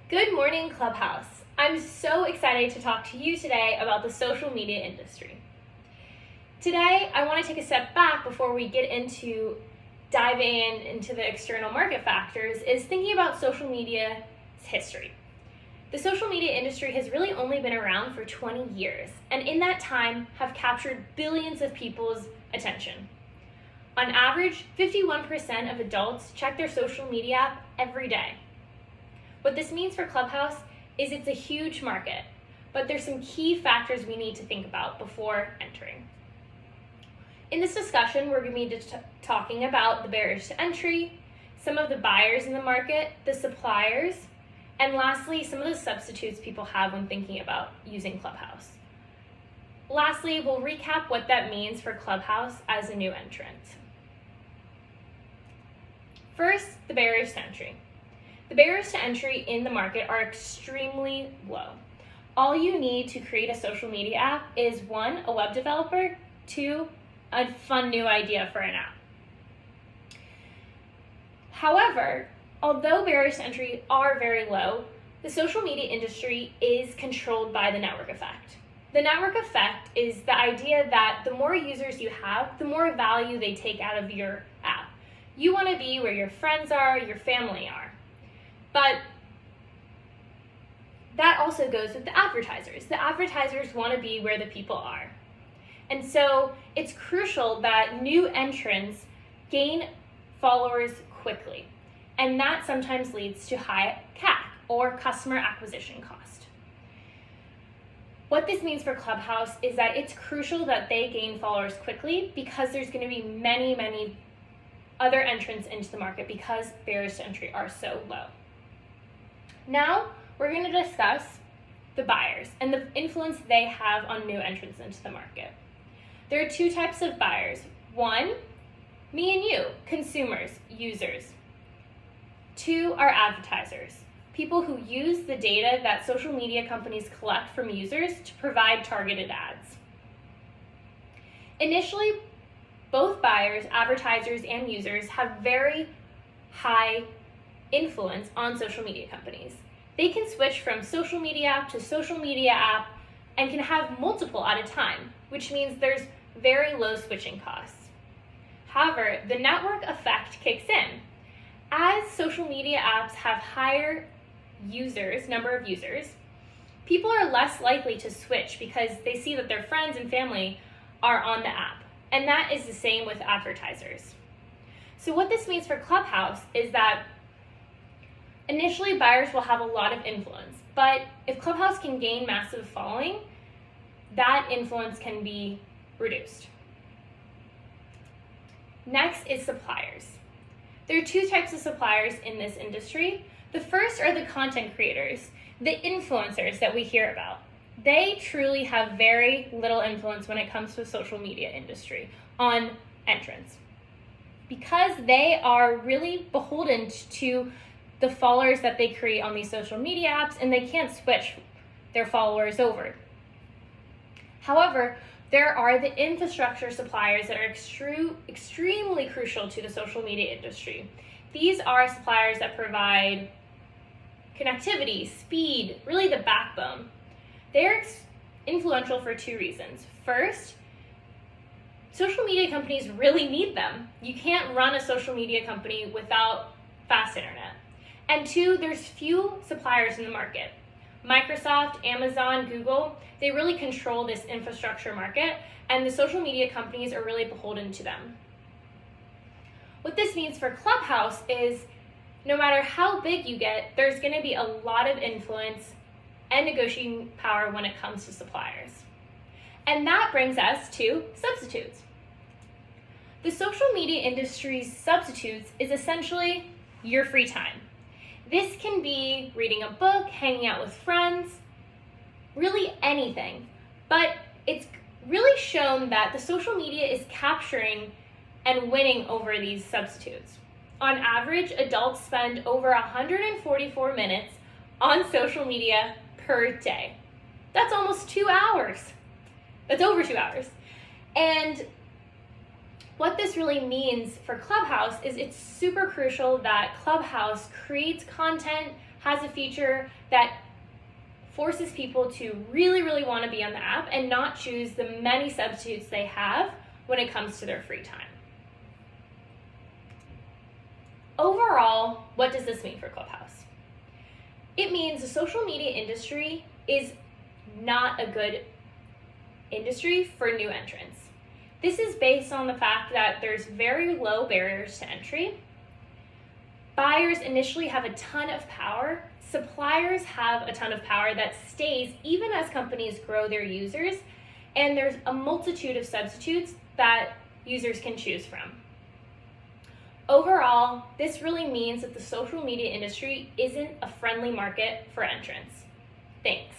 Good morning, Clubhouse. I'm so excited to talk to you today about the social media industry. Today, I want to take a step back before we get into diving into the external market factors, is thinking about social media's history. The social media industry has really only been around for 20 years, and in that time have captured billions of people's attention. On average, 51% of adults check their social media app every day. What this means for Clubhouse is it's a huge market, but there's some key factors we need to think about before entering. In this discussion, we're going to be talking about the barriers to entry, some of the buyers in the market, the suppliers, and lastly, some of the substitutes people have when thinking about using Clubhouse. Lastly, we'll recap what that means for Clubhouse as a new entrant. First, the barriers to entry. The barriers to entry in the market are extremely low. All you need to create a social media app is 1, a web developer, 2, a fun new idea for an app. However, although barriers to entry are very low, the social media industry is controlled by the network effect. The network effect is the idea that the more users you have, the more value they take out of your app. You want to be where your friends are, your family are. But that also goes with the advertisers. The advertisers want to be where the people are. And so it's crucial that new entrants gain followers quickly. And that sometimes leads to high CAC, or customer acquisition cost. What this means for Clubhouse is that it's crucial that they gain followers quickly because there's going to be many other entrants into the market because barriers to entry are so low. Now, we're going to discuss the buyers and the influence they have on new entrants into the market. There are 2 types of buyers. 1, me and you, consumers, users. 2 are advertisers, people who use the data that social media companies collect from users to provide targeted ads. Initially, both buyers, advertisers, and users have very high influence on social media companies. They can switch from social media app to social media app and can have multiple at a time, which means there's very low switching costs. However, the network effect kicks in. As social media apps have higher number of users, people are less likely to switch because they see that their friends and family are on the app. And that is the same with advertisers. So what this means for Clubhouse is that initially, buyers will have a lot of influence, but if Clubhouse can gain massive following, that influence can be reduced. Next is suppliers. There are 2 types of suppliers in this industry. The first are the content creators, the influencers that we hear about. They truly have very little influence when it comes to the social media industry on entrants because they are really beholden to the followers that they create on these social media apps, and they can't switch their followers over. However, there are the infrastructure suppliers that are extremely crucial to the social media industry. These are suppliers that provide connectivity, speed, really the backbone. They're influential for 2 reasons. First, social media companies really need them. You can't run a social media company without fast internet. And 2, there's few suppliers in the market. Microsoft, Amazon, Google, they really control this infrastructure market, and the social media companies are really beholden to them. What this means for Clubhouse is no matter how big you get, there's going to be a lot of influence and negotiating power when it comes to suppliers. And that brings us to substitutes. The social media industry's substitutes is essentially your free time. This can be reading a book, hanging out with friends, really anything. But it's really shown that the social media is capturing and winning over these substitutes. On average, adults spend over 144 minutes on social media per day. That's almost 2 hours. That's over 2 hours. And what this really means for Clubhouse is it's super crucial that Clubhouse creates content, has a feature that forces people to really, really want to be on the app and not choose the many substitutes they have when it comes to their free time. Overall, what does this mean for Clubhouse? It means the social media industry is not a good industry for new entrants. This is based on the fact that there's very low barriers to entry. Buyers initially have a ton of power. Suppliers have a ton of power that stays even as companies grow their users, and there's a multitude of substitutes that users can choose from. Overall, this really means that the social media industry isn't a friendly market for entrants. Thanks.